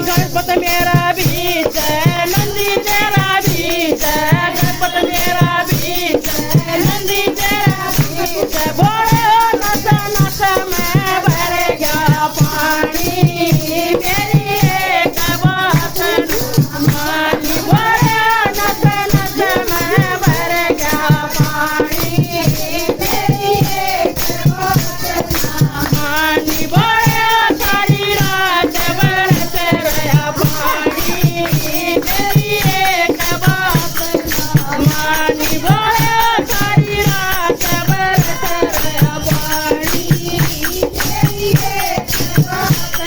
गणपत मेरा बीच नंदी तेरा बीच गणपत मेरा बीच नंदी तेरा बीच बोले नस नस में भर गया पानी मेरी एक बात मानी बोले नस नस में भर गया पानी मेरी एक बात मानी बोले सारी रात बरस रहा पानी मेरी एक बात मानी बोले सारी रात बरस रहा पानी मेरी एक बात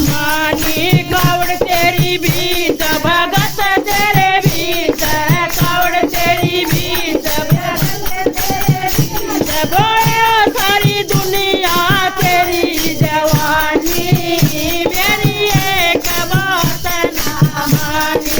मानी कावड़ तेरी बीच भगत तेरे बीच कावड़ तेरी बीच भगत तेरे बीच बोले सारी दुनिया तेरी जवानी मेरी एक बात ना मानी।